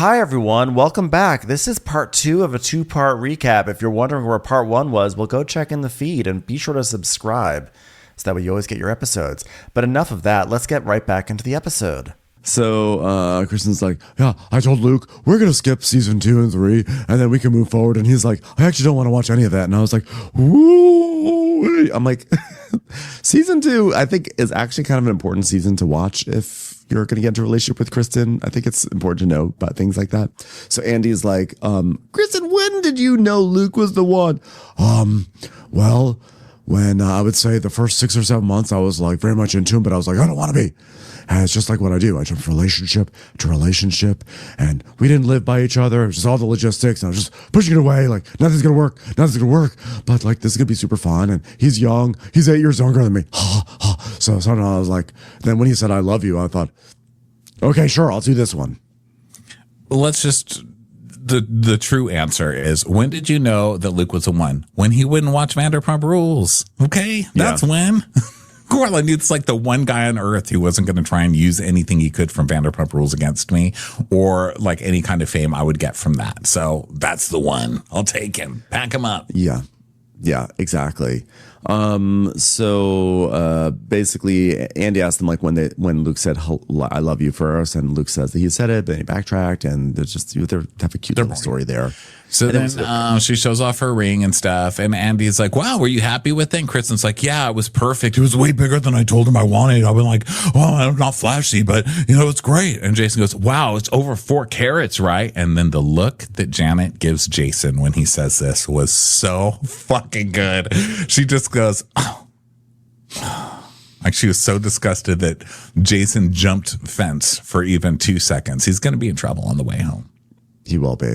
Hi, everyone. Welcome back. This is part 2 of a 2-part recap. If you're wondering where part 1 was, well, go check in the feed and be sure to subscribe so that way you always get your episodes. But enough of that. Let's get right back into the episode. So Kristen's like, yeah, I told Luke we're going to skip season 2 and 3 and then we can move forward. And he's like, I actually don't want to watch any of that. And I was like, woo. I'm like, season 2, I think, is actually kind of an important season to watch if you're going to get into a relationship with Kristen. I think it's important to know about things like that. So Andy's like, Kristen, when did you know Luke was the one? Well, when I would say the first 6 or 7 months, I was like very much into him, but I was like, I don't want to be. And it's just like what I do. I jump from relationship to relationship, and we didn't live by each other. It was just all the logistics, and I was just pushing it away. Like, nothing's going to work. Nothing's going to work. But like, this is going to be super fun. And he's young. He's 8 years younger than me. So somehow I was like, then when he said, I love you, I thought, okay, sure, I'll do this one. Let's just, the true answer is, when did you know that Luke was the one? When he wouldn't watch Vanderpump Rules. Okay, that's when. Corlin, it's like the one guy on earth who wasn't going to try and use anything he could from Vanderpump Rules against me, or like any kind of fame I would get from that. So that's the one. I'll take him. Pack him up. Yeah, exactly. So basically Andy asked them like when Luke said I love you first, and Luke says that he said it, but then he backtracked, and there's just they have a cute little story there. So then she shows off her ring and stuff, and Andy's like, wow, were you happy with it? And Kristen's like, yeah, it was perfect. It was way bigger than I told him I wanted. I've been like, oh, I'm not flashy, but it's great. And Jason goes, wow, it's over 4 carats, right? And then the look that Janet gives Jason when he says this was so fucking good. She just goes, oh. Like, she was so disgusted that Jason jumped fence for even 2 seconds. He's going to be in trouble on the way home. He will be.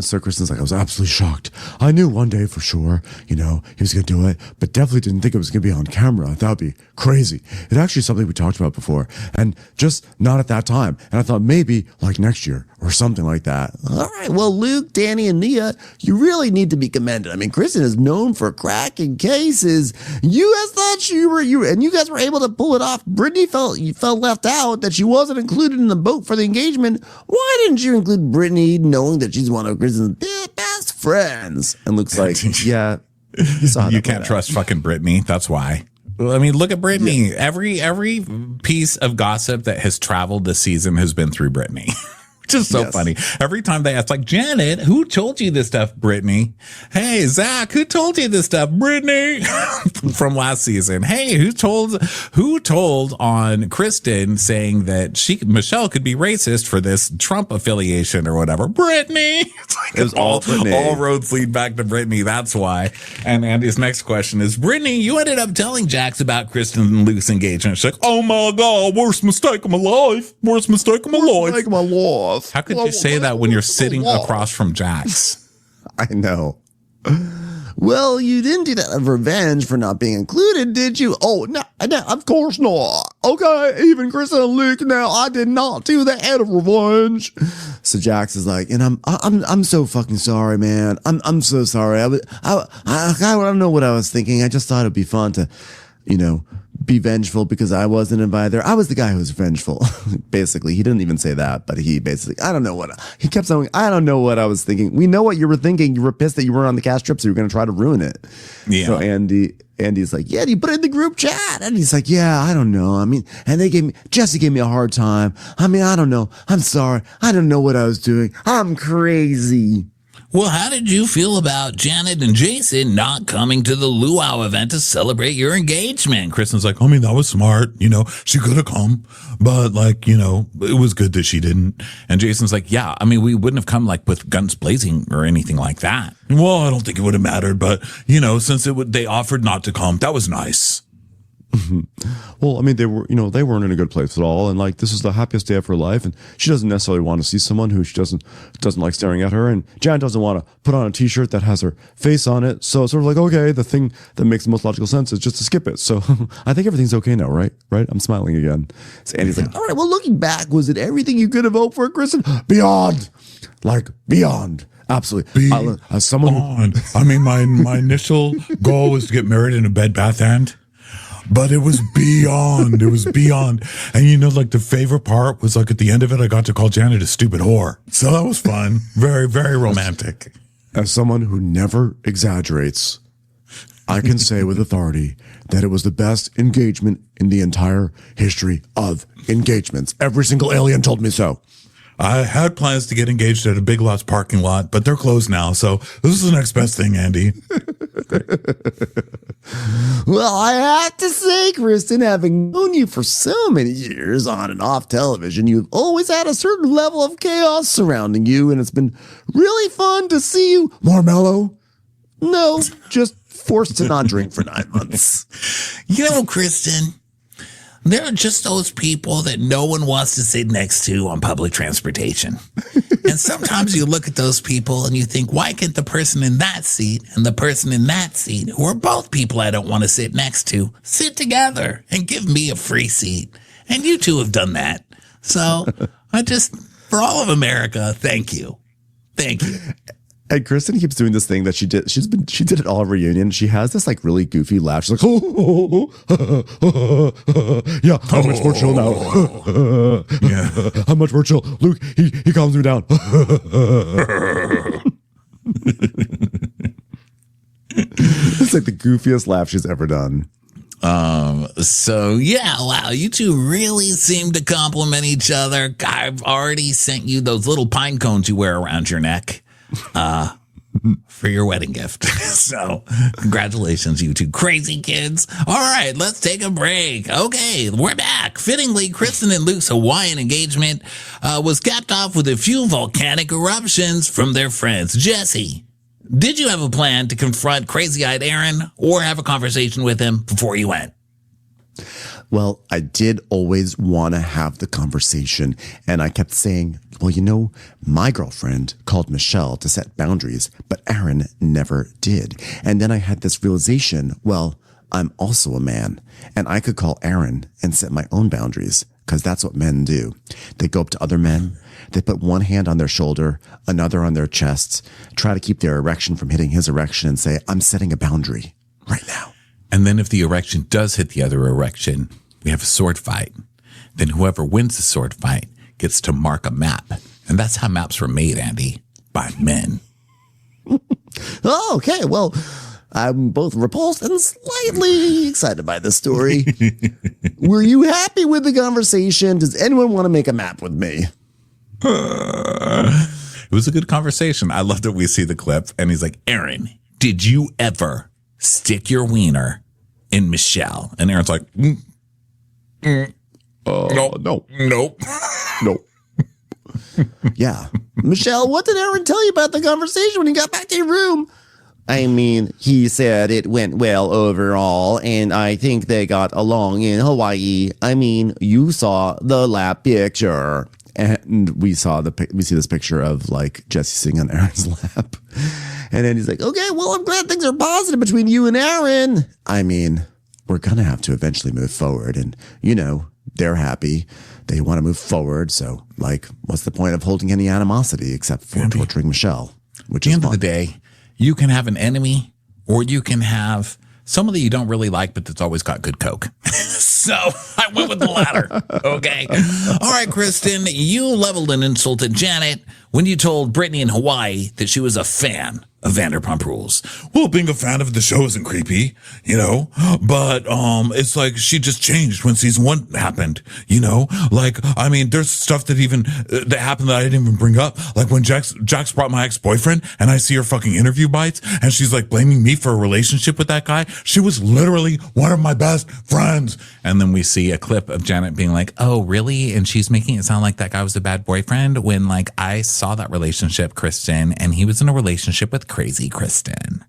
So Kristen's like, I was absolutely shocked. I knew one day for sure, he was going to do it, but definitely didn't think it was going to be on camera. I thought it'd be crazy. It's actually something we talked about before, and just not at that time. And I thought maybe like next year or something like that. All right. Well, Luke, Danny, and Nia, you really need to be commended. I mean, Kristen is known for cracking cases. You guys thought and you guys were able to pull it off. Brittany felt left out, that she wasn't included in the boat for the engagement. Why didn't you include Brittany, knowing that she's one of Kristen's best friends? And Luke's like, yeah, you can't trust fucking Brittany. That's why. I mean, look at Brittany. Yeah. Every piece of gossip that has traveled this season has been through Brittany. Which is so funny. Every time they ask, like, Janet, who told you this stuff? Brittany. Hey, Zach, who told you this stuff? Brittany. From last season. Hey, who told on Kristen saying that Michelle could be racist for this Trump affiliation or whatever? Brittany. It's like, it was all roads lead back to Brittany. That's why. And Andy's next question is, Brittany, you ended up telling Jax about Kristen and Luke's engagement. She's like, oh my God, worst mistake of my life. Worst mistake of my life. How could you say that when you're sitting across from Jax? I know. Well, you didn't do that as revenge for not being included, did you? Oh, no, of course not. Okay, even Kristen and Luke, now I did not do that out of revenge. So Jax is like, and I'm so fucking sorry, man. I'm so sorry. I don't know what I was thinking. I just thought it'd be fun to, be vengeful because I wasn't invited there. I was the guy who was vengeful. Basically, he didn't even say that, but he basically, he kept saying, I don't know what I was thinking. We know what you were thinking. You were pissed that you weren't on the cast trip, so you were going to try to ruin it. Yeah. So Andy's like, yeah, you put it in the group chat. And he's like, yeah, I don't know. I mean, and Jesse gave me a hard time. I mean, I don't know. I'm sorry. I don't know what I was doing. I'm crazy. Well, how did you feel about Janet and Jason not coming to the luau event to celebrate your engagement? Kristen's like, I mean, that was smart. She could have come, but it was good that she didn't. And Jason's like, yeah, I mean, we wouldn't have come like with guns blazing or anything like that. Well, I don't think it would have mattered, but since they offered not to come, that was nice. Well, I mean, they weren't in a good place at all, and like this is the happiest day of her life, and she doesn't necessarily want to see someone who she doesn't like staring at her, and Jan doesn't want to put on a t-shirt that has her face on it, so it's sort of like, okay, the thing that makes the most logical sense is just to skip it. So I think everything's okay now, right? I'm smiling again. So Andy's like, all right, well, looking back, was it everything you could have hoped for, Kristen? Beyond. Absolutely. As someone, I mean, my initial goal was to get married in a Bed Bath & but it was beyond. It was beyond. And you know, like the favorite part was like at the end of it, I got to call Janet a stupid whore. So that was fun. Very, very romantic. As someone who never exaggerates, I can say with authority that it was the best engagement in the entire history of engagements. Every single alien told me so. I had plans to get engaged at a Big Lots parking lot, but they're closed now. So this is the next best thing, Andy. Well, I have to say, Kristen, having known you for so many years on and off television, you've always had a certain level of chaos surrounding you, and it's been really fun to see you more mellow. No, just forced to not drink for 9 months. You know, Kristen, there are just those people that no one wants to sit next to on public transportation. And sometimes you look at those people and you think, why can't the person in that seat and the person in that seat, who are both people I don't want to sit next to, sit together and give me a free seat? And you two have done that. So for all of America, thank you. Thank you. And Kristen keeps doing this thing that she did. She did it all at reunion. She has this like really goofy laugh. She's like, yeah, I'm much more chill now. Yeah, I'm much more chill. Luke, he calms me down. It's like the goofiest laugh she's ever done. So yeah, wow, you two really seem to complement each other. I've already sent you those little pine cones you wear around your neck. For your wedding gift. So congratulations, you two crazy kids. All right, let's take a break. Okay, we're back. Fittingly, Kristen and Luke's Hawaiian engagement was capped off with a few volcanic eruptions from their friends. Jesse, did you have a plan to confront crazy-eyed Aaron or have a conversation with him before you went? Well, I did always want to have the conversation, and I kept saying, well, you know, my girlfriend called Michelle to set boundaries, but Aaron never did. And then I had this realization, well, I'm also a man, and I could call Aaron and set my own boundaries, because that's what men do. They go up to other men, they put one hand on their shoulder, another on their chest, try to keep their erection from hitting his erection, and say, I'm setting a boundary right now. And then if the erection does hit the other erection, we have a sword fight. Then whoever wins the sword fight gets to mark a map. And that's how maps were made, Andy, by men. Oh, okay. Well, I'm both repulsed and slightly excited by this story. Were you happy with the conversation? Does anyone want to make a map with me? It was a good conversation. I love that we see the clip and he's like, Aaron, did you ever stick your wiener in Michelle? And Aaron's like, Nope. No. Nope. Nope. Yeah. Michelle, what did Aaron tell you about the conversation when he got back to your room? I mean, he said it went well overall, and I think they got along in Hawaii. I mean, you saw the lap picture. And we see this picture of like Jesse sitting on Aaron's lap. And then he's like, okay, well, I'm glad things are positive between you and Aaron. I mean, we're going to have to eventually move forward. And, you know, they're happy. They want to move forward. So, like, what's the point of holding any animosity except for torturing Michelle? Which at the is end fun. of the day, you can have an enemy or you can have someone that you don't really like, but that's always got good coke. So I went with the latter. Okay. All right, Kristen, you leveled and insulted Janet when you told Brittany in Hawaii that she was a fan of Vanderpump Rules. Well, being a fan of the show isn't creepy, you know, but it's like she just changed when season 1 happened, you know, like, I mean, there's stuff that even that happened that I didn't even bring up. Like when Jax brought my ex-boyfriend and I see her fucking interview bites and she's like blaming me for a relationship with that guy. She was literally one of my best friends. And then we see a clip of Janet being like, oh, really? And she's making it sound like that guy was a bad boyfriend when like I saw that relationship, Kristen, and he was in a relationship with crazy Kristen.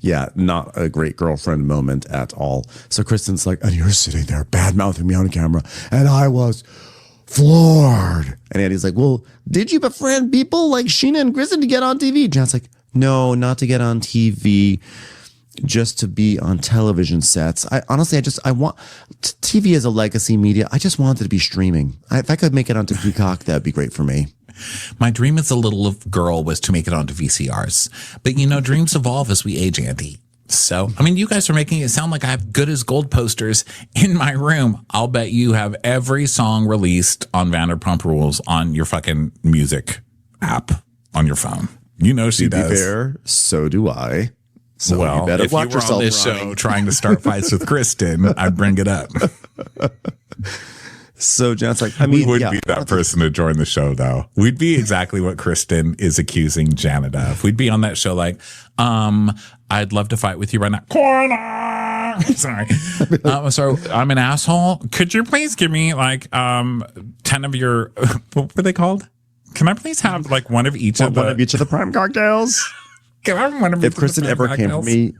Yeah, not a great girlfriend moment at all. So Kristen's like, and you're sitting there bad-mouthing me on camera. And I was floored. And Andy's like, well, did you befriend people like Sheena and Kristen to get on TV? Janet's like, no, not to get on TV. Just to be on television sets. I want TV as a legacy media. I just wanted to be streaming. If I could make it onto Peacock, that'd be great for me. My dream as a little girl was to make it onto VCRs. But, you know, dreams evolve as we age, Andy. So, I mean, you guys are making it sound like I have Good as Gold posters in my room. I'll bet you have every song released on Vanderpump Rules on your fucking music app on your phone. You know she does. To be fair, so do I. So well, you better if watch you were yourself on this Ronnie. show trying to start fights with Kristen, I'd bring it up. So Janet's like, I mean, We wouldn't be that person to join the show, though. We'd be exactly what Kristen is accusing Janet of. We'd be on that show like, I'd love to fight with you right now. Corner! Sorry. So I'm an asshole. Could you please give me like 10 of your, what were they called? Can I please have like one of each of the prime cocktails? Can I have one of each If Kristen ever came for me,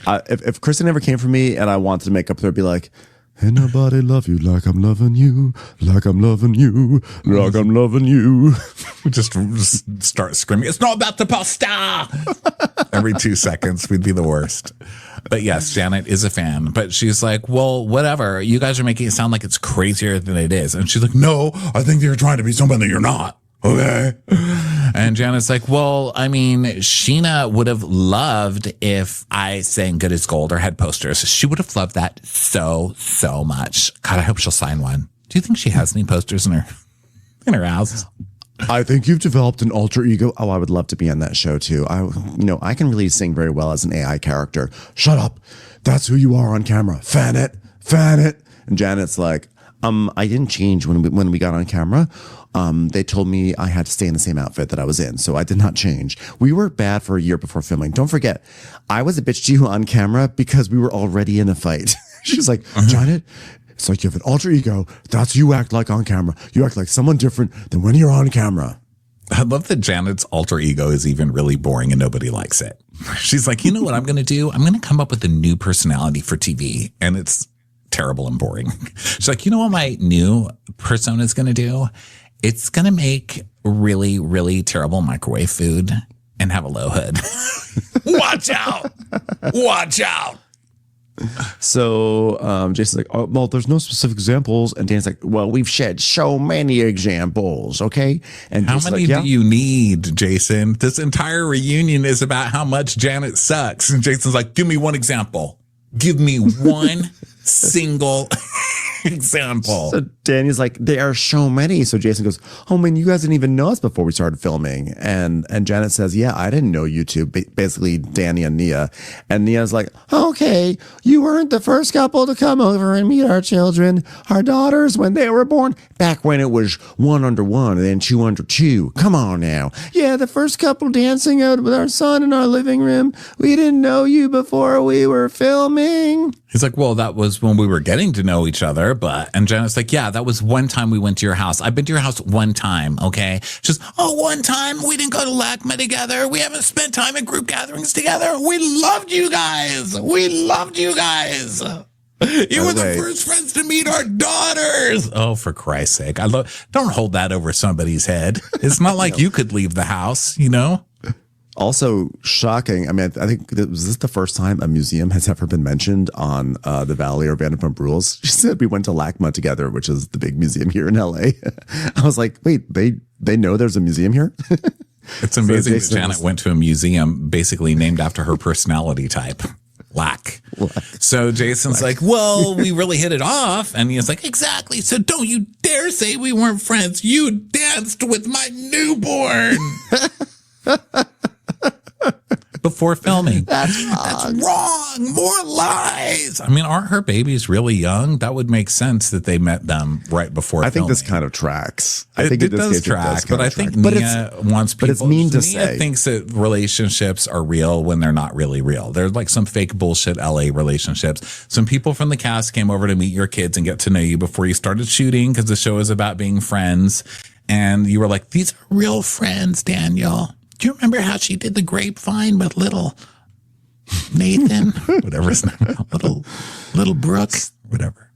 if Kristen ever came for me and I wanted to make up, there'd be like, ain't nobody love you like I'm loving you, like I'm loving you, like I'm loving you. Just start screaming, it's not about the pasta! Every 2 seconds, we'd be the worst. But yes, Janet is a fan. But she's like, well, whatever. You guys are making it sound like it's crazier than it is. And she's like, no, I think you're trying to be somebody you're not. Okay. And Janet's like, well, I mean, Sheena would have loved if I sang Good as Gold or had posters. She would have loved that so much. God, I hope she'll sign one. Do you think she has any posters in her house? I think you've developed an alter ego. Oh, I would love to be on that show too. I can really sing very well as an AI character. Shut up. That's who you are on camera. Fanet. And Janet's like, I didn't change when we got on camera. They told me I had to stay in the same outfit that I was in, so I did not change. We were bad for a year before filming. Don't forget, I was a bitch to you on camera because we were already in a fight. She's like, Janet, it's like you have an alter ego. That's you act like on camera. You act like someone different than when you're on camera. I love that Janet's alter ego is even really boring and nobody likes it. She's like, you know what I'm going to do? I'm going to come up with a new personality for TV, and it's terrible and boring. She's like, you know what my new persona is going to do? It's going to make really, really terrible microwave food and have a low hood. Watch out. Watch out. So Jason's like, oh, well, there's no specific examples. And Dan's like, well, we've shared so many examples, okay? And how Jason's many like, do you need, Jason? This entire reunion is about how much Janet sucks. And Jason's like, give me one example. Give me one single example. So Danny's like, there are so many. So Jason goes, oh man, you guys didn't even know us before we started filming. And Janet says, yeah, I didn't know you two, basically Danny and Nia. And Nia's like, okay, you weren't the first couple to come over and meet our children, our daughters, when they were born, back when it was 1 under 1 and then 2 under 2. Come on now. Yeah, the first couple dancing out with our son in our living room. We didn't know you before we were filming. He's like, well, that was when we were getting to know each other. And Janet's like, yeah, that was one time we went to your house. I've been to your house one time. Okay. She's, one time we didn't go to LACMA together. We haven't spent time at group gatherings together. We loved you guys. You were the first friends to meet our daughters. Oh, for Christ's sake. Don't hold that over somebody's head. It's not like you could leave the house, you know? Also shocking. I mean, I think was this the first time a museum has ever been mentioned on the Valley or Vanderpump Rules? She said we went to LACMA together, which is the big museum here in LA. I was like, wait, they know there's a museum here? It's amazing that Janet went to a museum basically named after her personality type. Lack. So Jason's like, well, we really hit it off. And he's like, exactly. So don't you dare say we weren't friends. You danced with my newborn. Before filming. That's wrong. More lies. I mean, aren't her babies really young? That would make sense that they met them right before filming. I think this kind of tracks. I think it does track, but I think Nia wants people. But it's mean to Nia say. Thinks that relationships are real when they're not really real. They're like some fake bullshit LA relationships. Some people from the cast came over to meet your kids and get to know you before you started shooting because the show is about being friends. And you were like, these are real friends, Daniel. Do you remember how she did the grapevine with little Nathan? Whatever his name, little Brooke, whatever.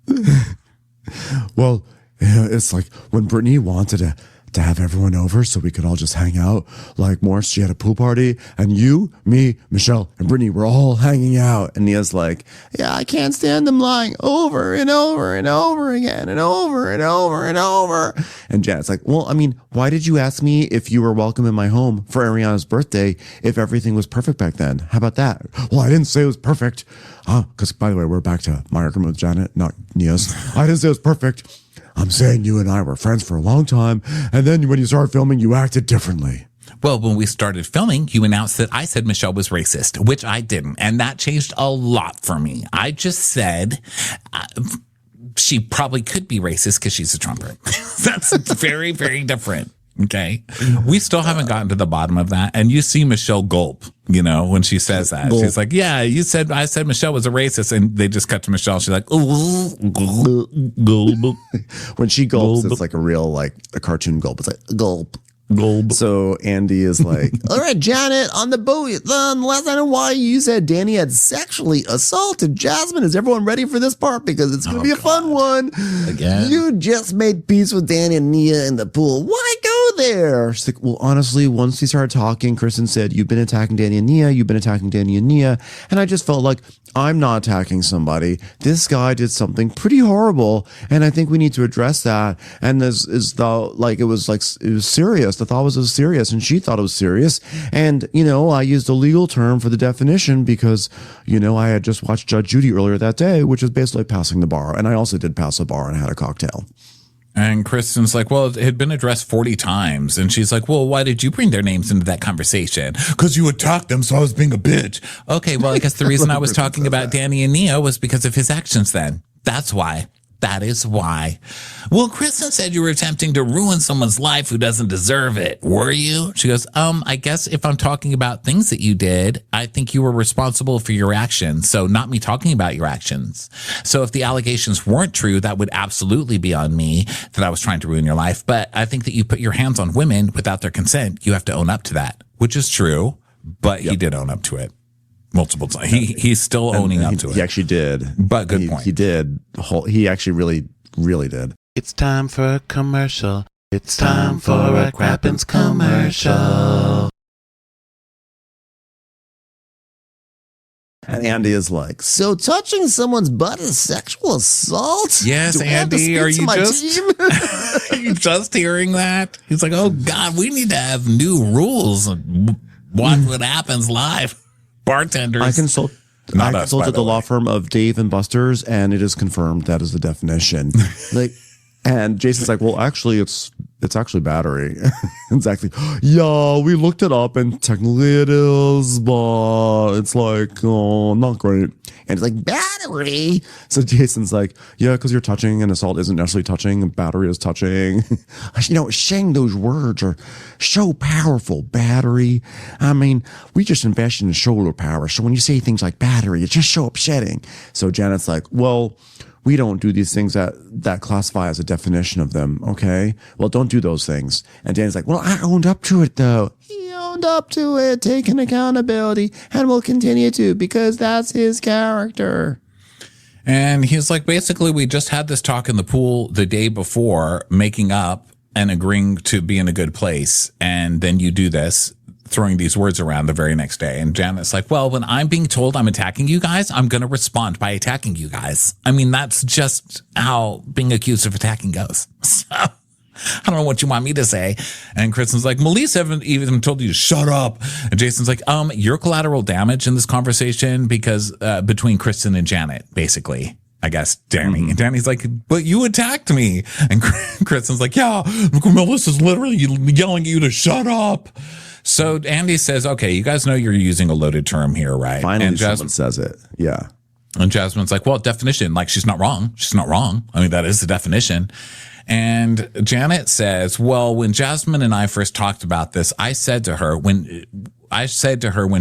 Well, it's like when Brittany wanted to to have everyone over so we could all just hang out like more. She had a pool party and you, me, Michelle, and Brittany were all hanging out. And Nia's like, yeah, I can't stand them lying over and over and over again and over and over and over. And Janet's like, well, I mean, why did you ask me if you were welcome in my home for Ariana's birthday if everything was perfect back then? How about that? Well, I didn't say it was perfect. Because, by the way, we're back to my argument with Janet, not Nia's. I didn't say it was perfect. I'm saying you and I were friends for a long time, and then when you started filming, you acted differently. Well, when we started filming, you announced that I said Michelle was racist, which I didn't, and that changed a lot for me. I just said she probably could be racist because she's a Trumper. That's very, very different. Okay. We still haven't gotten to the bottom of that. And you see Michelle gulp, when she says that. Gulp. She's like, yeah, I said Michelle was a racist. And they just cut to Michelle. She's like, gulp. When she gulps, it's like a real, like a cartoon gulp. It's like, gulp. Gulp. So Andy is like, all right, Janet, on the boat. Last I know why you said Danny had sexually assaulted Jasmine. Is everyone ready for this part? Because it's going to be a fun one. Again. You just made peace with Danny and Nia in the pool. Why go there? She's like, well, honestly, once we started talking, Kristen said, you've been attacking Danny and Nia. You've been attacking Danny and Nia. And I just felt like I'm not attacking somebody. This guy did something pretty horrible. And I think we need to address that. And this is it was serious. The thought was serious, and she thought it was serious. And, I used a legal term for the definition because, I had just watched Judge Judy earlier that day, which is basically passing the bar. And I also did pass the bar and had a cocktail. And Kristen's like, well, it had been addressed 40 times. And she's like, well, why did you bring their names into that conversation? Because you attacked them, so I was being a bitch. Okay, well, I guess the reason I was talking about Danny and Nia was because of his actions then. That's why. That is why. Well, Kristen said you were attempting to ruin someone's life who doesn't deserve it. Were you? She goes, I guess if I'm talking about things that you did, I think you were responsible for your actions. So not me talking about your actions. So if the allegations weren't true, that would absolutely be on me that I was trying to ruin your life. But I think that you put your hands on women without their consent. You have to own up to that, which is true. But he did own up to it. Multiple times. He's still owning up to it. He actually did. But good point. He did. He actually really, really did. It's time for a commercial. It's time for a Crappens commercial. And Andy is like, so touching someone's butt is sexual assault? Yes, Andy, are you are you just hearing that? He's like, oh God, we need to have new rules and watch what happens live. Bartenders. I consulted the law firm of Dave and Buster's, and it is confirmed that is the definition. And Jason's like, well, actually, it's actually battery. Exactly. Yeah, we looked it up, and technically it is, but it's like, oh, not great. And it's like, battery? So Jason's like, yeah, because you're touching, and assault isn't necessarily touching, and battery is touching. Saying those words are so powerful. Battery. I mean, we just invested in solar power, so when you say things like battery, it's just so upsetting. So Janet's like, well, we don't do these things that classify as a definition of them, okay? Well, don't do those things. And Danny's like, well, I owned up to it, though. He owned up to it, taking accountability, and will continue to because that's his character. And he's like, basically, we just had this talk in the pool the day before, making up and agreeing to be in a good place. And then you do this, throwing these words around the very next day. And Janet's like, well, when I'm being told I'm attacking you guys, I'm going to respond by attacking you guys. I mean, that's just how being accused of attacking goes. So I don't know what you want me to say. And Kristen's like, Melissa haven't even told you to shut up. And Jason's like, you're collateral damage in this conversation because between Kristen and Janet, basically. I guess Danny. Mm-hmm. And Danny's like, but you attacked me. And Kristen's like, yeah, Melissa's literally yelling at you to shut up. So Andy says, okay, you guys know you're using a loaded term here, right? Finally, and someone says it. Yeah. And Jasmine's like, well, definition, like she's not wrong. She's not wrong. I mean, that is the definition. And Janet says, well, when Jasmine and I first talked about this, I said to her when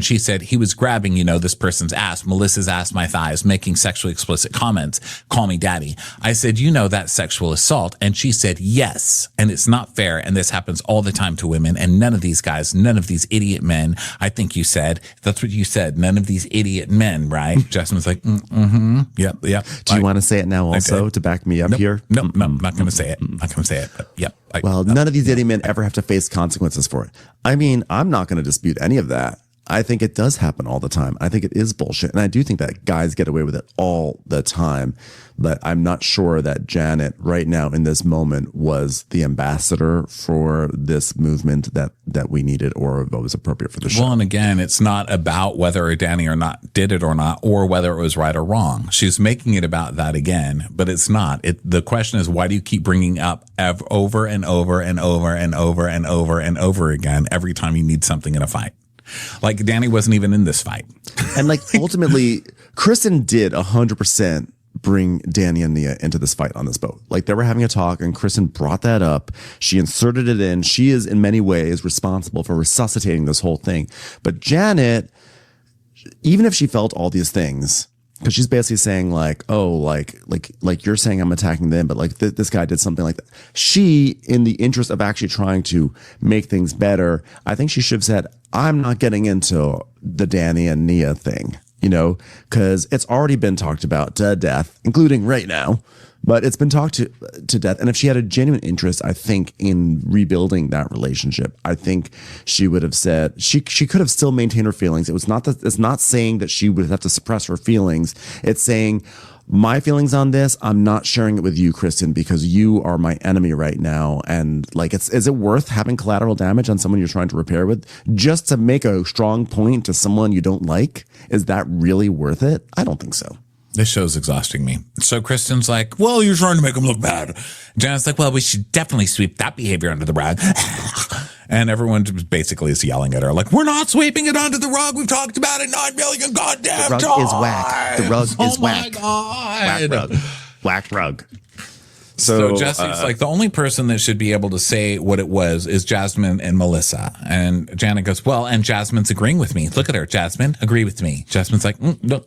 she said he was grabbing, this person's ass, Melissa's ass, my thighs, making sexually explicit comments, call me daddy. I said, that's sexual assault. And she said, yes. And it's not fair. And this happens all the time to women. And none of these guys, none of these idiot men, I think you said, that's what you said. None of these idiot men, right? Jasmine's like, yep. Do you want to say it now also to back me up here? No, I'm not going to say it. I'm not going to say it, but yep. Well, none of these idiot men ever have to face consequences for it. I mean, I'm not going to dispute any of that. I think it does happen all the time. I think it is bullshit. And I do think that guys get away with it all the time. But I'm not sure that Janet right now in this moment was the ambassador for this movement that we needed or what was appropriate for the show. Well, and again, it's not about whether Danny or not did it or not, or whether it was right or wrong. She's making it about that again, but it's not. The question is, why do you keep bringing up over and over and over and over and over and over again every time you need something in a fight? Like Danny wasn't even in this fight. And like ultimately, Kristen did 100% bring Danny and Nia into this fight on this boat. Like they were having a talk and Kristen brought that up. She inserted it in. She is in many ways responsible for resuscitating this whole thing. But Janet, even if she felt all these things, because she's basically saying like, oh, like you're saying I'm attacking them, but like this guy did something like that. She, in the interest of actually trying to make things better, I think she should have said, I'm not getting into the Danny and Nia thing. You know, because it's already been talked about to death, including right now, but it's been talked to death. And if she had a genuine interest, I think, in rebuilding that relationship, I think she would have said she could have still maintained her feelings. It's not saying that she would have to suppress her feelings. It's saying, my feelings on this, I'm not sharing it with you, Kristen, because you are my enemy right now. And like, is it worth having collateral damage on someone you're trying to repair with just to make a strong point to someone you don't like? Is that really worth it? I don't think so. This show's exhausting me. So Kristen's like, well, you're trying to make him look bad. Janet's like, well, we should definitely sweep that behavior under the rug. And everyone basically is yelling at her like, we're not sweeping it under the rug. We've talked about it 9 million goddamn times. The rug is whack. The rug is whack. Oh my God. Whack rug. Whack rug. So Jesse's like, the only person that should be able to say what it was is Jasmine and Melissa. And Janet goes, well, and Jasmine's agreeing with me. Look at her. Jasmine, agree with me. Jasmine's like, no,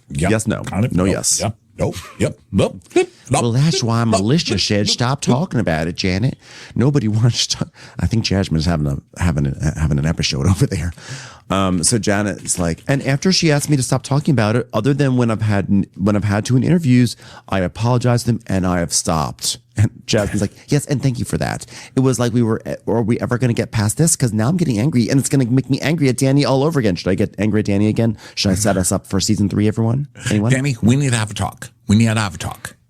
yes, no. Kind of, no, yes. Yep. Nope. Yep. Nope. Well, that's why Melissa said, stop talking about it, Janet. Nobody wants to. I think Jasmine's having an episode over there. So Janet's like, and after she asked me to stop talking about it, other than when I've had to in interviews, I apologized to them and I have stopped. And Jasmine's like, yes, and thank you for that. It was like are we ever going to get past this? Because now I'm getting angry and it's going to make me angry at Danny all over again. Should I get angry at Danny again? Should I set us up for season 3, everyone? Anyone? Danny, we need to have a talk.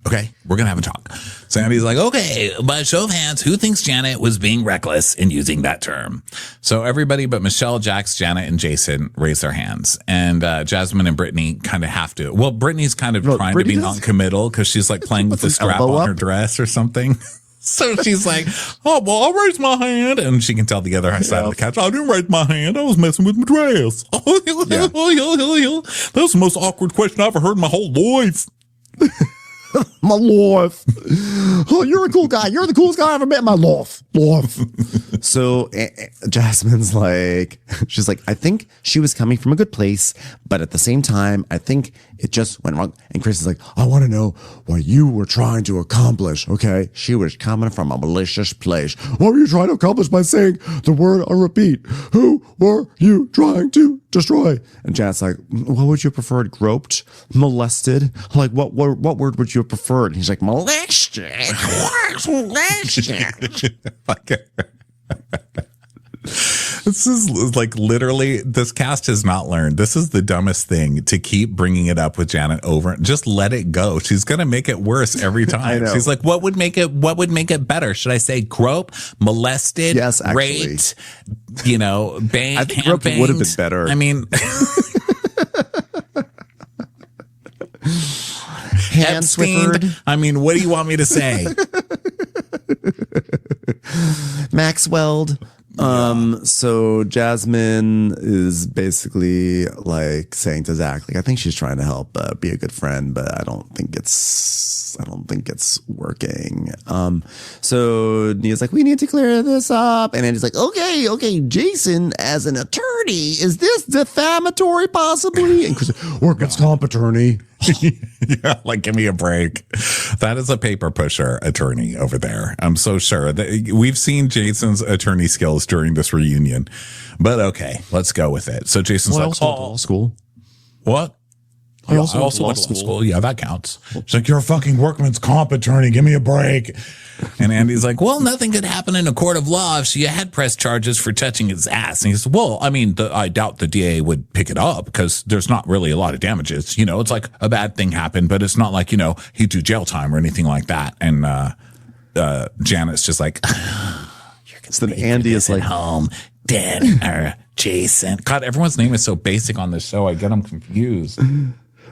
Okay, we're going to have a talk. So Andy's like, okay, by show of hands, who thinks Janet was being reckless in using that term? So everybody but Michelle, Jax, Janet, and Jason raise their hands. And Jasmine and Brittany kind of have to. Well, Brittany's kind of trying to be non-committal because she's like playing with the strap on her dress or something. So she's like, oh, well, I'll raise my hand. And she can tell the other side of the couch, I didn't raise my hand. I was messing with my dress. That was the most awkward question I've ever heard in my whole life. My life. Oh, you're a cool guy. You're the coolest guy I ever met in my life. So Jasmine's like, she's like, I think she was coming from a good place, but at the same time, I think it just went wrong. And Chris is like, I want to know what you were trying to accomplish. Okay. She was coming from a malicious place. What were you trying to accomplish by saying the word on repeat? Who were you trying to destroy? And Janet's like, what would you have preferred? Groped? Molested? Like, what word would you have preferred? And he's like, molested. Molested. This is like literally, this cast has not learned. This is the dumbest thing to keep bringing it up with Janet over. Just let it go. She's going to make it worse every time. She's like, what would make it better? Should I say grope, molested, yes, raped, banged? I think grope would have been better. I mean, hand swiffered. I mean, what do you want me to say? Maxwelled. So Jasmine is basically like saying to Zach, like, I think she's trying to help be a good friend, but I don't think it's working. So Nia's like, we need to clear this up. And Andy's like, okay, Jason, as an attorney, is this defamatory possibly? And Chris, workers' comp attorney. Yeah, like, give me a break. That is a paper pusher attorney over there. I'm so sure that we've seen Jason's attorney skills during this reunion, but okay, let's go with it. So Jason's like, law school. What? I also went to law went to law school. Yeah, that counts. She's like, you're a fucking workman's comp attorney. Give me a break. And Andy's like, well, nothing could happen in a court of law if she had pressed charges for touching his ass. And he says, well, I mean, I doubt the DA would pick it up because there's not really a lot of damages. You know, it's like a bad thing happened, but it's not like, you know, he'd do jail time or anything like that. And Janet's just like, you're going So then Andy is like, home, Dan or Jason. God, everyone's name is so basic on this show. I get them confused.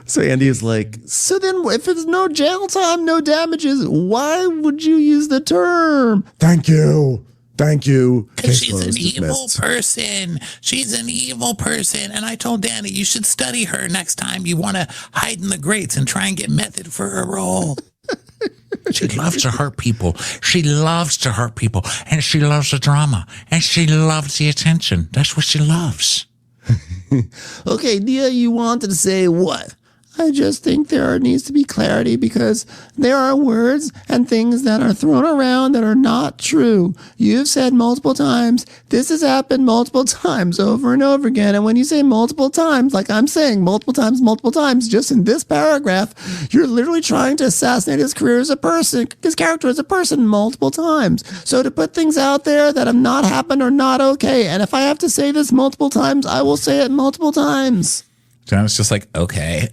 so Andy is like, so then if it's no jail time, no damages, why would you use the term? Thank you. Because she's an evil person. She's an evil person. And I told Danny, you should study her next time you want to hide in the grates and try and get method for a role. She loves to hurt people. She loves to hurt people. And she loves the drama. And she loves the attention. That's what she loves. Okay, Nia, you wanted to say what? I just think there needs to be clarity because there are words and things that are thrown around that are not true. You've said multiple times, this has happened multiple times over and over again. And when you say multiple times, like I'm saying multiple times, just in this paragraph, you're literally trying to assassinate his career as a person, his character as a person multiple times. So to put things out there that have not happened are not okay. And if I have to say this multiple times, I will say it multiple times. Janet's just like, okay.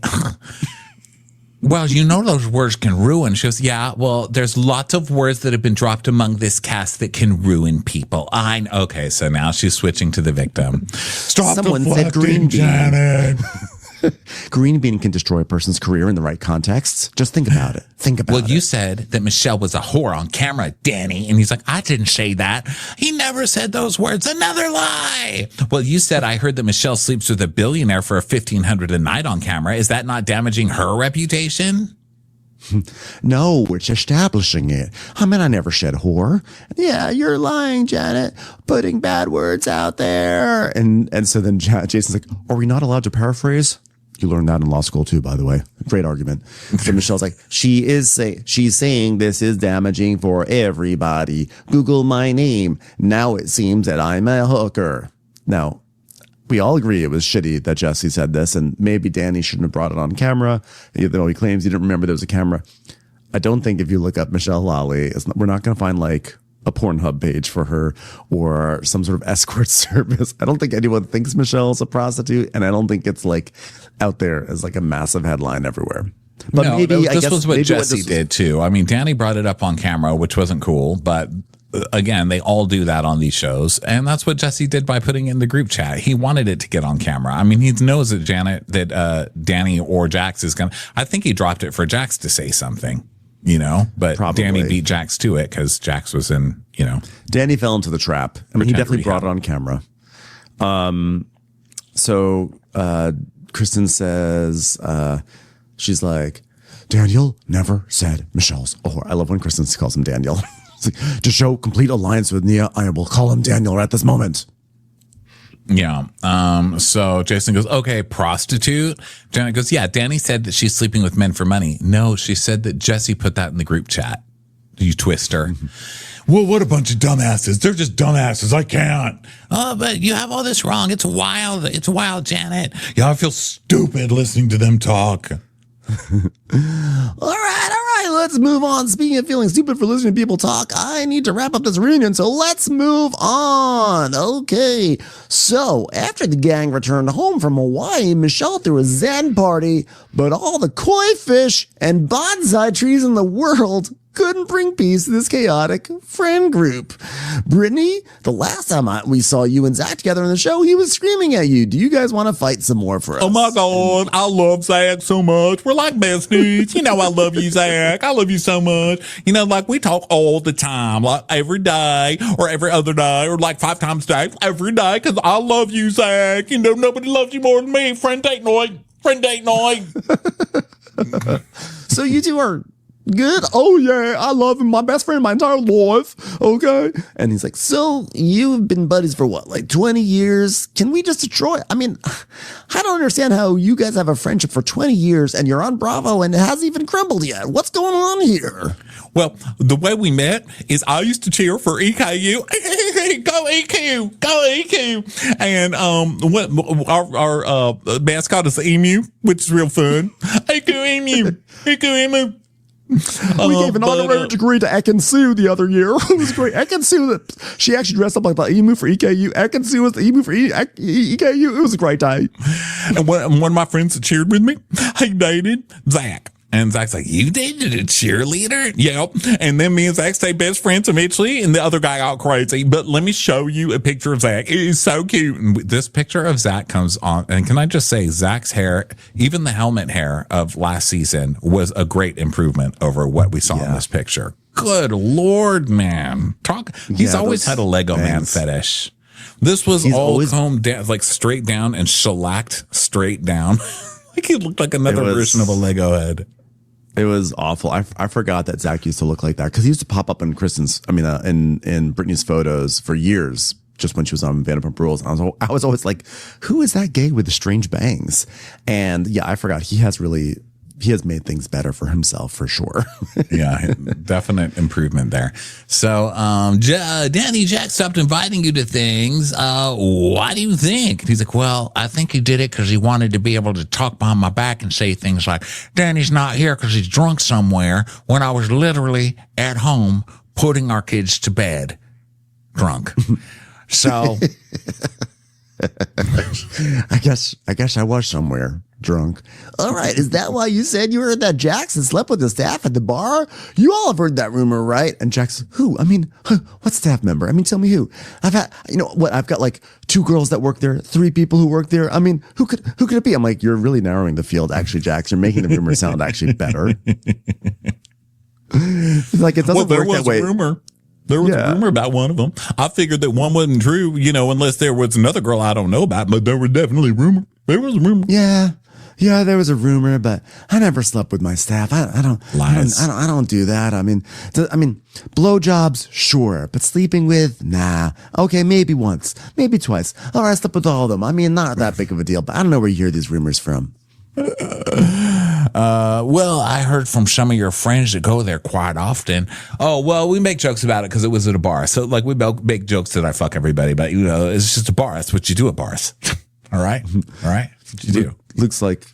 Well, you know those words can ruin. She goes, yeah, well, there's lots of words that have been dropped among this cast that can ruin people. Okay, so now she's switching to the victim. Stop. Someone said green bean. Janet. Green bean can destroy a person's career in the right contexts. Just think about it. Well, you said that Michelle was a whore on camera, Danny. And he's like, I didn't say that. He never said those words. Another lie. Well, you said, I heard that Michelle sleeps with a billionaire for $1,500 a night on camera. Is that not damaging her reputation? No, we're establishing it. I mean, I never said whore. Yeah, you're lying, Janet. Putting bad words out there. And so then Jason's like, are we not allowed to paraphrase? You learned that in law school too, by the way. Great argument. So Michelle's like, she's saying this is damaging for everybody. Google my name. Now it seems that I'm a hooker. Now, we all agree it was shitty that Jesse said this, and maybe Danny shouldn't have brought it on camera, even though he claims he didn't remember there was a camera. I don't think if you look up Michelle Lally, we're not going to find like a Pornhub page for her or some sort of escort service. I don't think anyone thinks Michelle's a prostitute, and I don't think it's like out there as like a massive headline everywhere. But no, maybe this was what Jesse did too. I mean, Danny brought it up on camera, which wasn't cool, but again, they all do that on these shows. And that's what Jesse did by putting it in the group chat. He wanted it to get on camera. I mean, he knows that Danny or Jax is going to, I think he dropped it for Jax to say something, you know, but probably. Danny beat Jax to it because Jax was in, you know. Danny fell into the trap. I mean, he definitely brought it on camera. So Kristen says, she's like, Daniel never said Michelle's a whore. I love when Kristen calls him Daniel. To show complete alliance with Nia, I will call him Daniel at this moment. Yeah. So Jason goes, okay, prostitute. Janet goes, yeah, Danny said that she's sleeping with men for money. No, she said that Jesse put that in the group chat. You twister. Well, what a bunch of dumbasses. They're just dumbasses. I can't. Oh, but you have all this wrong. It's wild. It's wild, Janet. Yeah, I feel stupid listening to them talk. All right. Let's move on. Speaking of feeling stupid for listening to people talk, I need to wrap up this reunion, so let's move on. Okay. So, after the gang returned home from Hawaii, Michelle threw a Zen party, but all the koi fish and bonsai trees in the world couldn't bring peace to this chaotic friend group. Brittany, the last time we saw you and Zach together in the show, he was screaming at you. Do you guys want to fight some more for us? Oh my God, I love Zach so much. We're like besties. You know I love you, Zach. I love you so much. You know, like we talk all the time, like every day or every other day or like 5 times a day, every day, because I love you, Zach. You know, nobody loves you more than me. Friend date night. Friend date night. So you two are good? Oh yeah, I love him. My best friend my entire life. Okay. And he's like, so you've been buddies for what, like 20 years? Can we just destroy? I mean, I don't understand how you guys have a friendship for 20 years and you're on Bravo and it hasn't even crumbled yet. What's going on here? Well, the way we met is I used to cheer for EKU Go EQ, go EQ. And what our mascot is the emu, which is real fun. EQ emu, EQ emu. We gave an honorary degree to Ekin-Su the other year. It was great. Ekin-Su, she actually dressed up like the emu for EKU. Ekin-Su was the emu for EKU. It was a great day. And one of my friends that cheered with me, he dated Zach. And Zach's like, you dated a cheerleader? Yep. And then me and Zach stayed best friends eventually, and the other guy got crazy. But let me show you a picture of Zach. It is so cute. And this picture of Zach comes on, and can I just say, Zach's hair, even the helmet hair of last season, was a great improvement over what we saw in this picture. Good Lord, man. He's always had a Lego man fetish. This was all combed down, like straight down and shellacked straight down. Like he looked like another version of a Lego head. It was awful. I forgot that Zach used to look like that because he used to pop up in in Brittany's photos for years, just when she was on Vanderpump Rules. I was always like, who is that gay with the strange bangs? And yeah, I forgot he has made things better for himself for sure. Yeah, definite improvement there. So, Danny Jack stopped inviting you to things. Why do you think? He's like, well, I think he did it because he wanted to be able to talk behind my back and say things like, Danny's not here because he's drunk somewhere, when I was literally at home putting our kids to bed drunk. So I guess I was somewhere drunk. All right. Is that why you said you heard that Jackson slept with the staff at the bar? You all have heard that rumor, right? And Jackson, who? I mean, what staff member? I mean, tell me who. I've got like 2 girls that work there, 3 people who work there. I mean, who could it be? I'm like, you're really narrowing the field, actually, Jackson. You're making the rumor sound actually better. Like, it doesn't work that way. There was a rumor about one of them. I figured that one wasn't true, unless there was another girl I don't know about, but there was definitely a rumor. There was a rumor. Yeah, there was a rumor, but I never slept with my staff. I don't do that. I mean, blowjobs, sure, but sleeping with, nah. Okay, maybe once, maybe twice. All right, I slept with all of them. I mean, not that big of a deal, but I don't know where you hear these rumors from. Well, I heard from some of your friends that go there quite often. Oh, well, we make jokes about it because it was at a bar. So, like, we make jokes that I fuck everybody, but, it's just a bar. That's what you do at bars. All right? All right? That's what you do. Looks like,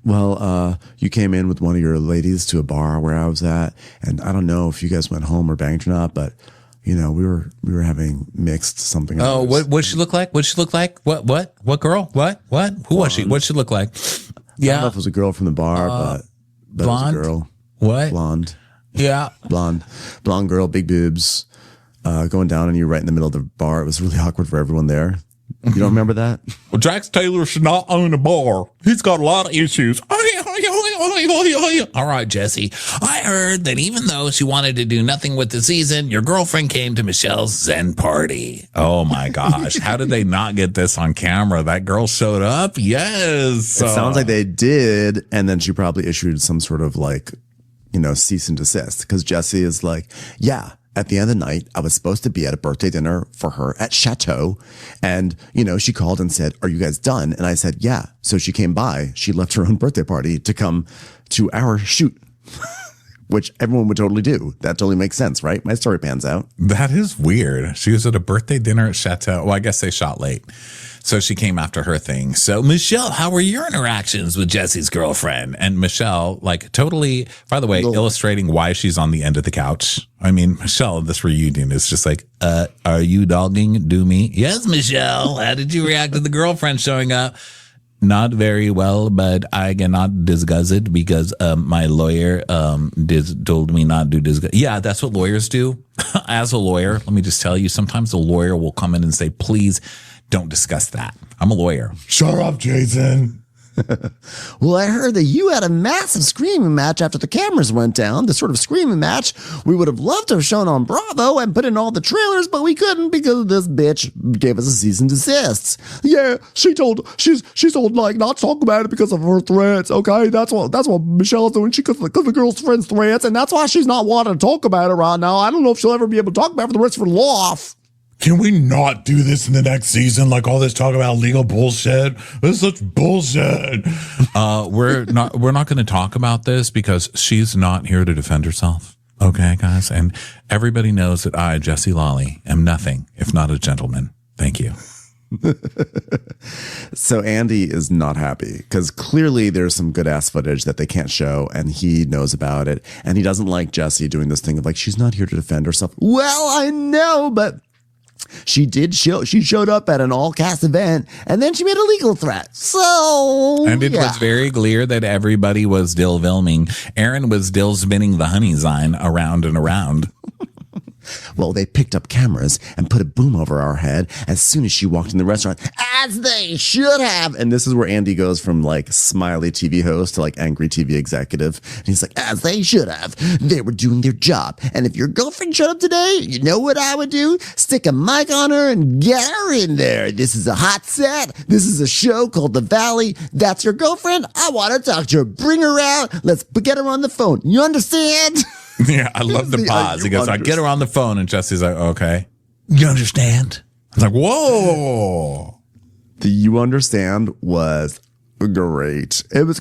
well, you came in with one of your ladies to a bar where I was at, and I don't know if you guys went home or banged or not, but we were having mixed something. Oh, what she look like? What she look like? What girl? What? Who was she? What she look like? Yeah, I don't know if it was a girl from the bar, but blonde? It was a girl. What? Blonde. Yeah, blonde girl, big boobs, going down on you right in the middle of the bar. It was really awkward for everyone there. You don't remember that? Well, Jax Taylor should not own a bar. He's got a lot of issues. All right, Jesse. I heard that even though she wanted to do nothing with the season, your girlfriend came to Michelle's Zen party. Oh my gosh. How did they not get this on camera? That girl showed up? Yes. It sounds like they did. And then she probably issued some sort of cease and desist, because Jesse is like, yeah. At the end of the night, I was supposed to be at a birthday dinner for her at Chateau. And, she called and said, are you guys done? And I said, yeah. So she came by. She left her own birthday party to come to our shoot, which everyone would totally do. That totally makes sense, right? My story pans out. That is weird. She was at a birthday dinner at Chateau. Well, I guess they shot late. So she came after her thing. So, Michelle, how were your interactions with Jesse's girlfriend? And Michelle, totally, by the way, illustrating why she's on the end of the couch. I mean, Michelle, this reunion is just like, are you dogging do me? Yes, Michelle. How did you react to the girlfriend showing up? Not very well, but I cannot discuss it because my lawyer told me not to discuss. Yeah, that's what lawyers do. As a lawyer, let me just tell you, sometimes a lawyer will come in and say, please, don't discuss that. I'm a lawyer. Shut up, Jason. Well, I heard that you had a massive screaming match after the cameras went down. The sort of screaming match we would have loved to have shown on Bravo and put in all the trailers, but we couldn't because this bitch gave us a cease and desist. Yeah, she's told not to talk about it because of her threats. Okay, that's what Michelle's doing. Because the girl's friend's threats, and that's why she's not wanting to talk about it right now. I don't know if she'll ever be able to talk about it for the rest of her life. Can we not do this in the next season? Like all this talk about legal bullshit. This is such bullshit. We're not going to talk about this because she's not here to defend herself. Okay, guys. And everybody knows that I, Jesse Lawley, am nothing if not a gentleman. Thank you. So Andy is not happy because clearly there's some good ass footage that they can't show, and he knows about it, and he doesn't like Jessie doing this thing of like, she's not here to defend herself. Well, I know, but she showed up at an all cast event, and then she made a legal threat. So and it was very clear that everybody was still filming. Aaron was still spinning the honey sign around and around. Well, they picked up cameras and put a boom over our head as soon as she walked in the restaurant, as they should have. And this is where Andy goes from like smiley TV host to like angry TV executive. And he's like, as they should have. They were doing their job. And if your girlfriend showed up today, you know what I would do? Stick a mic on her and get her in there. This is a hot set. This is a show called The Valley. That's your girlfriend. I want to talk to her. Bring her out. Let's get her on the phone. You understand? Yeah, I love the pause. He goes, I get her on the phone, and Jesse's like, okay. You understand? I was like, whoa. The you understand was great. It was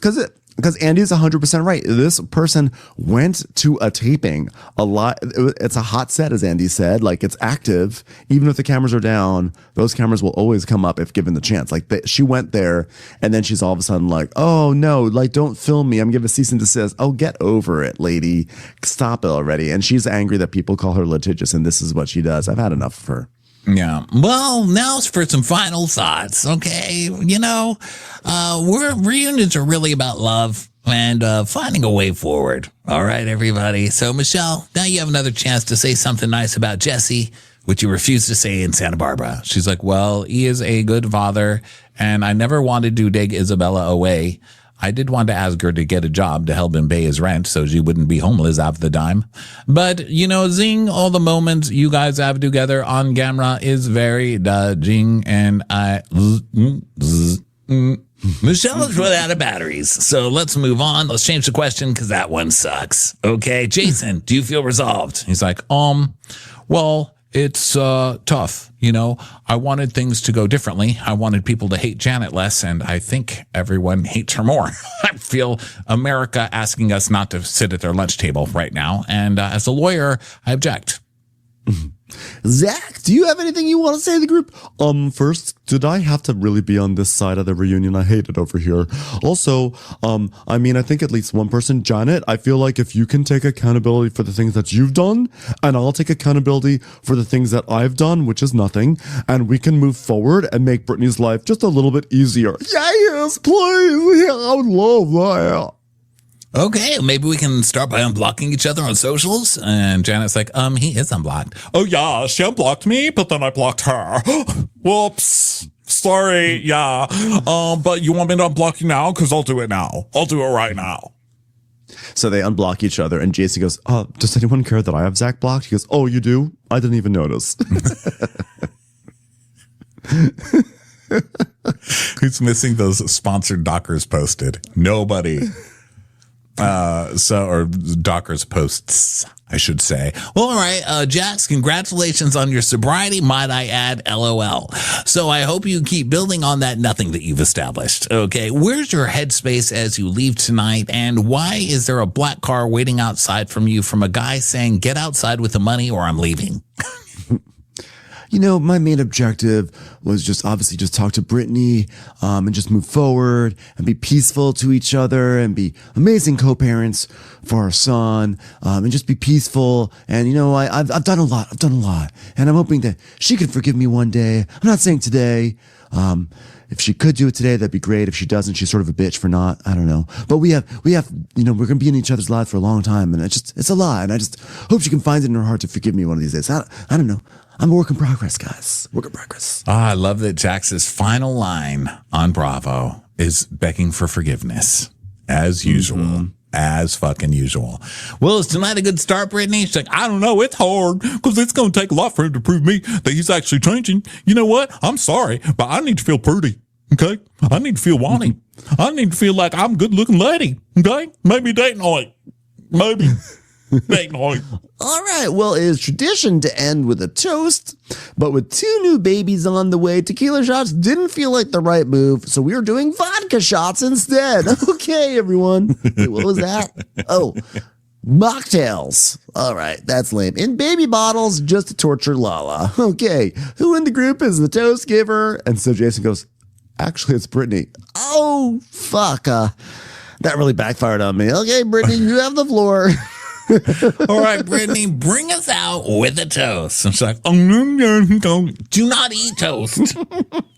because Andy's 100% right. This person went to a taping a lot. It's a hot set, as Andy said. Like, it's active. Even if the cameras are down, those cameras will always come up if given the chance. Like, she went there, and then she's all of a sudden like, oh, no, like, don't film me. I'm giving a cease and desist. Oh, get over it, lady. Stop it already. And she's angry that people call her litigious, and this is what she does. I've had enough of her. Yeah. Well, now for some final thoughts. Okay. You know, reunions are really about love and finding a way forward. All right, everybody. So, Michelle, now you have another chance to say something nice about Jesse, which you refused to say in Santa Barbara. She's like, well, he is a good father, and I never wanted to take Isabella away. I did want to ask her to get a job to help him pay his rent so she wouldn't be homeless half the time. But, you know, zing, all the moments you guys have together on camera is very jing, and I... Michelle has run out of batteries, so let's move on. Let's change the question because that one sucks. Okay, Jason, do you feel resolved? He's like, well... It's tough, you know. I wanted things to go differently. I wanted people to hate Janet less, and I think everyone hates her more. I feel America asking us not to sit at their lunch table right now, and as a lawyer, I object. Zach, do you have anything you want to say to the group? First, did I have to really be on this side of the reunion? I hate it over here. Also, I mean, I think at least one person, Janet, I feel like if you can take accountability for the things that you've done, and I'll take accountability for the things that I've done, which is nothing, and we can move forward and make Brittany's life just a little bit easier. Yes, please. Yeah, I would love that. Okay, maybe we can start by unblocking each other on socials. And Janet's like, he is unblocked. Oh, yeah, she unblocked me, but then I blocked her. Whoops. Sorry, yeah. But you want me to unblock you now? Because I'll do it now. I'll do it right now. So they unblock each other, and Jason goes, does anyone care that I have Zach blocked? He goes, oh, you do? I didn't even notice. Who's missing those sponsored Dockers posted? Nobody. Or Dockers posts, I should say. Well, all right, Jax, congratulations on your sobriety, might I add, LOL. So I hope you keep building on that nothing that you've established. Okay, where's your headspace as you leave tonight, and why is there a black car waiting outside from you from a guy saying, get outside with the money or I'm leaving? You know, my main objective was just obviously just talk to Brittany, and just move forward and be peaceful to each other and be amazing co-parents for our son, and just be peaceful. And, you know, I've done a lot. And I'm hoping that she can forgive me one day. I'm not saying today. If she could do it today, that'd be great. If she doesn't, she's sort of a bitch for not. I don't know. But we have, you know, we're going to be in each other's lives for a long time. And it's a lot. And I just hope she can find it in her heart to forgive me one of these days. I don't know. I'm a work in progress, guys. Work in progress. I love that Jax's final line on Bravo is begging for forgiveness, as usual. Mm-hmm. As fucking usual. Well, is tonight a good start, Brittany? She's like, I don't know. It's hard because it's going to take a lot for him to prove me that he's actually changing. You know what? I'm sorry, but I need to feel pretty. Okay? I need to feel wanting. I need to feel like I'm a good looking lady. Okay? Maybe date night. Maybe. Date night. All right. Well, it is tradition to end with a toast, but with 2 new babies on the way, tequila shots didn't feel like the right move, so we are doing vodka shots instead. Okay, everyone. Wait, what was that? Oh, Mocktails. All right, that's lame. In baby bottles, just to torture Lala. Okay, who in the group is the toast giver? And so Jason goes, actually, it's Brittany. Oh, fuck. That really backfired on me. Okay, Brittany, you have the floor. All right, Brittany, bring us out with a toast. And she's like, do not eat toast.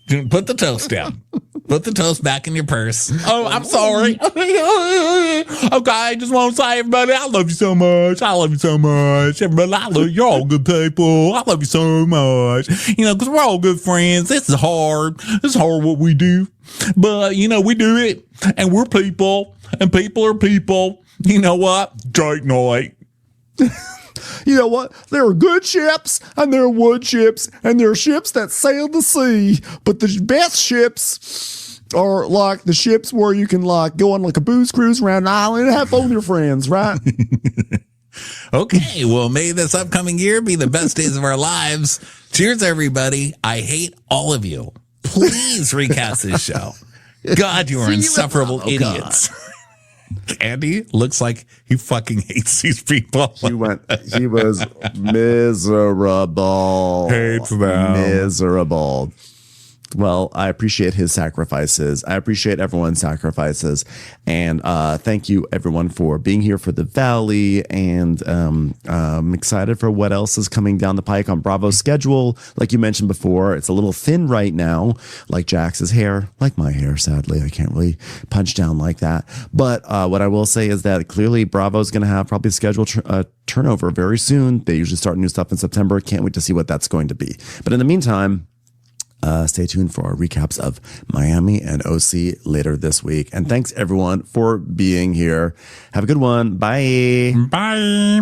Put the toast down. Put the toast back in your purse. Oh, I'm sorry. Okay, I just want to say, everybody, I love you so much. I love you so much. Everybody, I love you. You're all good people. I love you so much. Because we're all good friends. This is hard. This is hard what we do. But, we do it. And we're people. And people are people. You know what? Date night. You know what? There are good ships, and there are wood ships, and there are ships that sail the sea. But the best ships are like the ships where you can go on like a booze cruise around an island and have fun with your friends, right? Okay, well, may this upcoming year be the best days of our lives. Cheers, everybody. I hate all of you. Please recast this show. God, you are insufferable idiots. Andy looks like he fucking hates these people. He was miserable. Hates them. Miserable. Well, I appreciate his sacrifices. I appreciate everyone's sacrifices. And thank you, everyone, for being here for the Valley. And I'm excited for what else is coming down the pike on Bravo's schedule. Like you mentioned before, it's a little thin right now, like Jax's hair, like my hair, sadly. I can't really punch down like that. But what I will say is that clearly Bravo's going to have probably scheduled turnover very soon. They usually start new stuff in September. Can't wait to see what that's going to be. But in the meantime, stay tuned for our recaps of Miami and OC later this week. And thanks, everyone, for being here. Have a good one. Bye. Bye.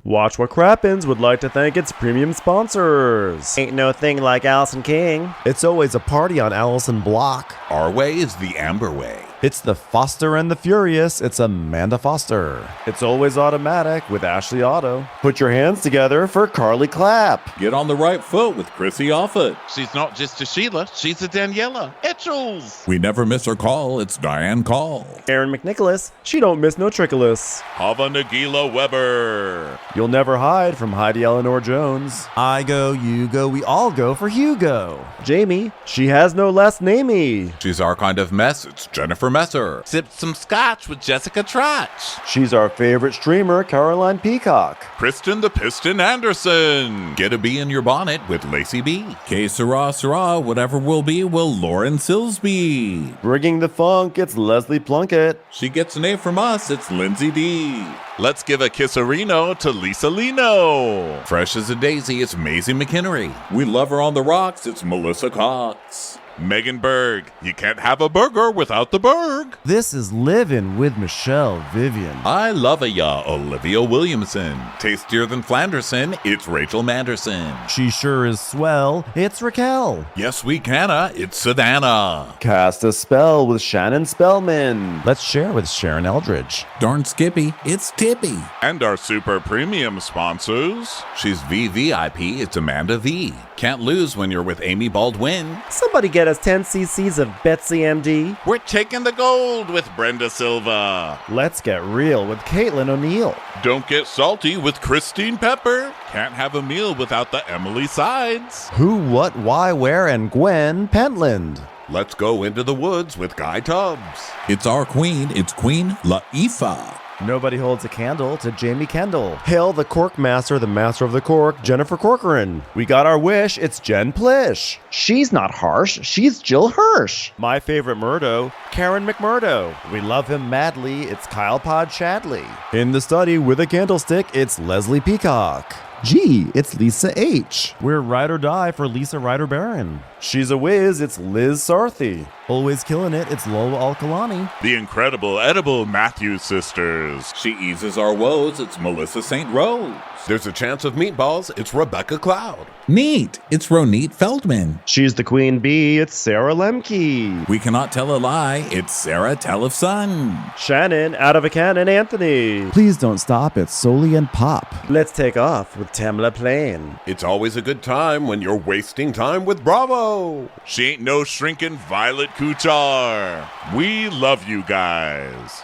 Watch What Crappens would like to thank its premium sponsors. Ain't no thing like Allison King. It's always a party on Allison Block. Our way is the Amber way. It's the Foster and the Furious. It's Amanda Foster. It's always automatic with Ashley Auto. Put your hands together for Carly Clapp. Get on the right foot with Chrissy Offit. She's not just a Sheila, she's a Daniela. Etchels. We never miss her call. It's Diane Call. Aaron McNicholas. She don't miss no trickolas. Hava Nagila Weber. You'll never hide from Heidi Eleanor Jones. I go, you go, we all go for Hugo. Jamie. She has no last namey. She's our kind of mess. It's Jennifer Messer. Sipped some scotch with Jessica Trotch. She's our favorite streamer, Caroline Peacock. Kristen the Piston Anderson. Get a bee in your bonnet with Lacey B. Que sera, whatever will be, will Lauren Silsby. Bringing the funk, it's Leslie Plunkett. She gets an A from us. It's Lindsay D. Let's give a kisserino to Lisa Lino. Fresh as a daisy, it's Maisie McHenry. We love her on the rocks. It's Melissa Cox. Megan Berg. You can't have a burger without the Berg. This is Livin' with Michelle Vivian. I love ya, Olivia Williamson. Tastier than Flanderson, it's Rachel Manderson. She sure is swell. It's Raquel. Yes, we canna, it's Savannah. Cast a spell with Shannon Spellman. Let's share with Sharon Eldridge. Darn Skippy, it's Tippy. And our super premium sponsors. She's VVIP, it's Amanda V. Can't lose when you're with Amy Baldwin. Somebody get us 10 cc's of Betsy MD. We're taking the gold with Brenda Silva. Let's get real with Caitlin O'Neill. Don't get salty with Christine Pepper. Can't have a meal without the Emily Sides. Who, what, why, where, and Gwen Pentland. Let's go into the woods with Guy Tubbs. It's our queen. It's Queen Laifa. Nobody holds a candle to Jamie Kendall. Hail the cork master, the master of the cork, Jennifer Corcoran. We got our wish, it's Jen Plish. She's not harsh, she's Jill Hirsch. My favorite Murdo, Karen McMurdo. We love him madly, it's Kyle Pod Shadley. In the study with a candlestick, it's Leslie Peacock. Gee, it's Lisa H. We're ride or die for Lisa Ryder Barron. She's a whiz, it's Liz Sarthy. Always killing it, it's Lola Alkalani. The incredible edible Matthews sisters. She eases our woes, it's Melissa St. Rose. There's a chance of meatballs, it's Rebecca Cloud. Neat, it's Ronit Feldman. She's the queen bee, it's Sarah Lemke. We cannot tell a lie, it's Sarah Telefson. Shannon, out of a cannon, Anthony. Please don't stop, it's Soli and Pop. Let's take off with Tamla Plain. It's always a good time when you're wasting time with Bravo. She ain't no shrinking Violet Kuchar. We love you guys.